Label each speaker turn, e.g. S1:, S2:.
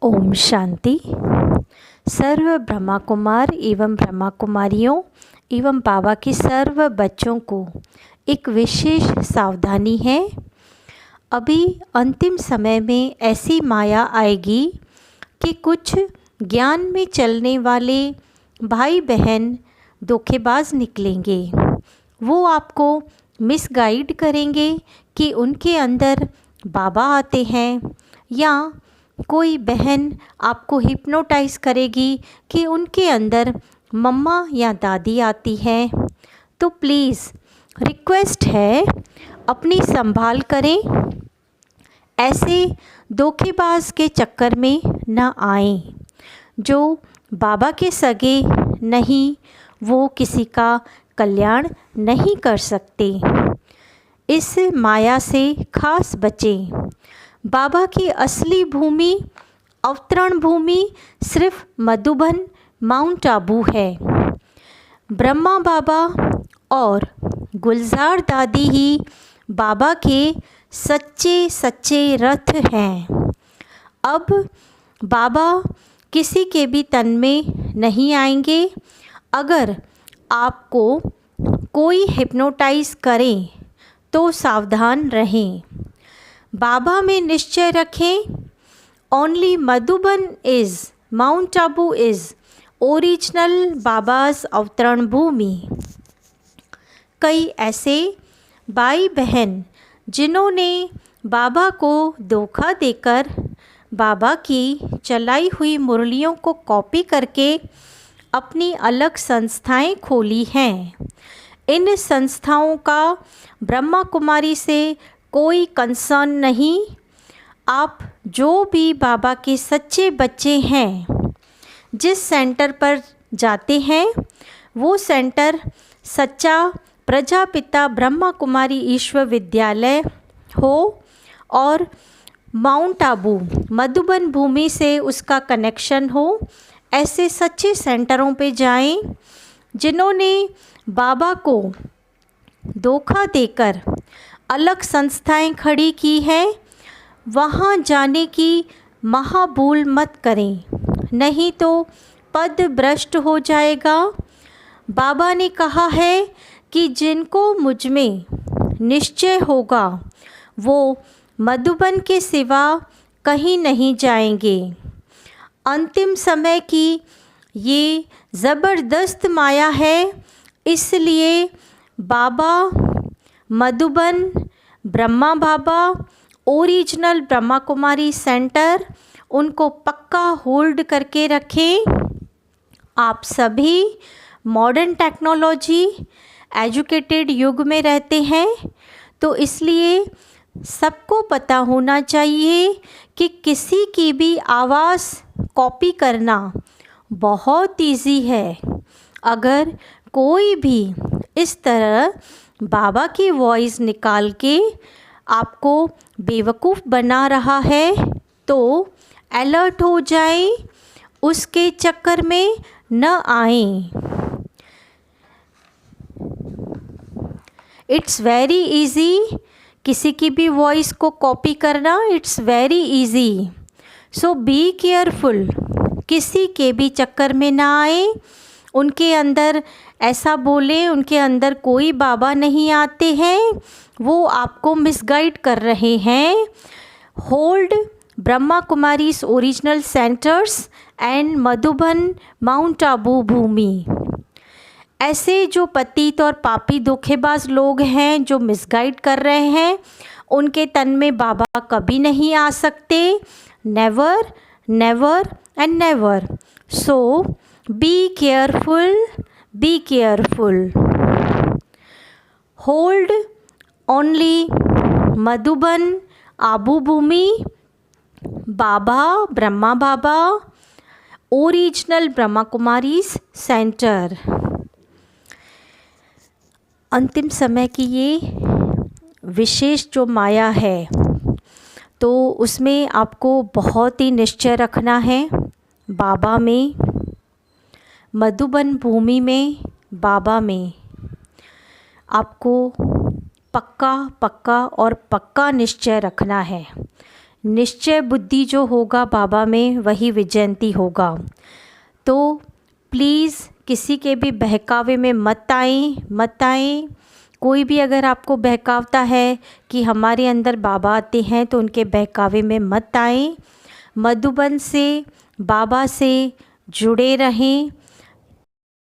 S1: ओम शांति। सर्व ब्रह्मा कुमार एवं ब्रह्मा कुमारियों एवं बाबा के सर्व बच्चों को एक विशेष सावधानी है। अभी अंतिम समय में ऐसी माया आएगी कि कुछ ज्ञान में चलने वाले भाई बहन धोखेबाज निकलेंगे। वो आपको मिसगाइड करेंगे कि उनके अंदर बाबा आते हैं, या कोई बहन आपको हिप्नोटाइज़ करेगी कि उनके अंदर मम्मा या दादी आती है। तो प्लीज़ रिक्वेस्ट है, अपनी संभाल करें, ऐसे धोखेबाज के चक्कर में न आएं। जो बाबा के सगे नहीं, वो किसी का कल्याण नहीं कर सकते। इस माया से खास बचें। बाबा की असली भूमि, अवतरण भूमि सिर्फ मधुबन माउंट आबू है। ब्रह्मा बाबा और गुलजार दादी ही बाबा के सच्चे सच्चे रथ हैं। अब बाबा किसी के भी तन में नहीं आएंगे। अगर आपको कोई हिप्नोटाइज़ करें तो सावधान रहें। बाबा में निश्चय रखें, only Madhuban is, Mount Abu is original Baba's अवतरण भूमि। कई ऐसे भाई बहन जिन्होंने बाबा को धोखा देकर बाबा की चलाई हुई मुरलियों को कॉपी करके अपनी अलग संस्थाएं खोली हैं। इन संस्थाओं का ब्रह्मा कुमारी से कोई कंसर्न नहीं। आप जो भी बाबा के सच्चे बच्चे हैं, जिस सेंटर पर जाते हैं वो सेंटर सच्चा प्रजापिता ब्रह्मा कुमारी ईश्वर विद्यालय हो और माउंट आबू मधुबन भूमि से उसका कनेक्शन हो, ऐसे सच्चे सेंटरों पे जाएं। जिन्होंने बाबा को धोखा देकर अलग संस्थाएं खड़ी की हैं, वहाँ जाने की महाभूल मत करें, नहीं तो पद भ्रष्ट हो जाएगा। बाबा ने कहा है कि जिनको मुझ में निश्चय होगा वो मधुबन के सिवा कहीं नहीं जाएंगे। अंतिम समय की ये ज़बरदस्त माया है, इसलिए बाबा मधुबन, ब्रह्मा बाबा, ओरिजिनल ब्रह्मा कुमारी सेंटर, उनको पक्का होल्ड करके रखें। आप सभी मॉडर्न टेक्नोलॉजी एजुकेटेड युग में रहते हैं, तो इसलिए सबको पता होना चाहिए कि किसी की भी आवाज़ कॉपी करना बहुत इजी है। अगर कोई भी इस तरह बाबा की वॉइस निकाल के आपको बेवकूफ़ बना रहा है तो अलर्ट हो जाएं, उसके चक्कर में न आएं। इट्स वेरी इजी, किसी की भी वॉइस को कॉपी करना, it's very easy. So be careful, किसी के भी चक्कर में ना आए। उनके अंदर ऐसा बोले उनके अंदर कोई बाबा नहीं आते हैं, वो आपको मिसगाइड कर रहे हैं। Hold Brahma Kumaris original centres and Madhuban Mount Abu भूमि। ऐसे जो पतित और पापी धोखेबाज लोग हैं जो मिसगाइड कर रहे हैं, उनके तन में बाबा कभी नहीं आ सकते। Never, never and never. So be careful, be careful. Hold only Madhuban Abu भूमि, बाबा, ब्रह्मा बाबा, ओरिजिनल ब्रह्मा कुमारीज सेंटर। अंतिम समय की ये विशेष जो माया है, तो उसमें आपको बहुत ही निश्चय रखना है। बाबा में, मधुबन भूमि में, बाबा में आपको पक्का पक्का और पक्का निश्चय रखना है। निश्चय बुद्धि जो होगा बाबा में वही विजयंती होगा। तो प्लीज़ किसी के भी बहकावे में मत आएं। कोई भी अगर आपको बहकावता है कि हमारे अंदर बाबा आते हैं तो उनके बहकावे में मत आएं। मधुबन से बाबा से जुड़े रहें,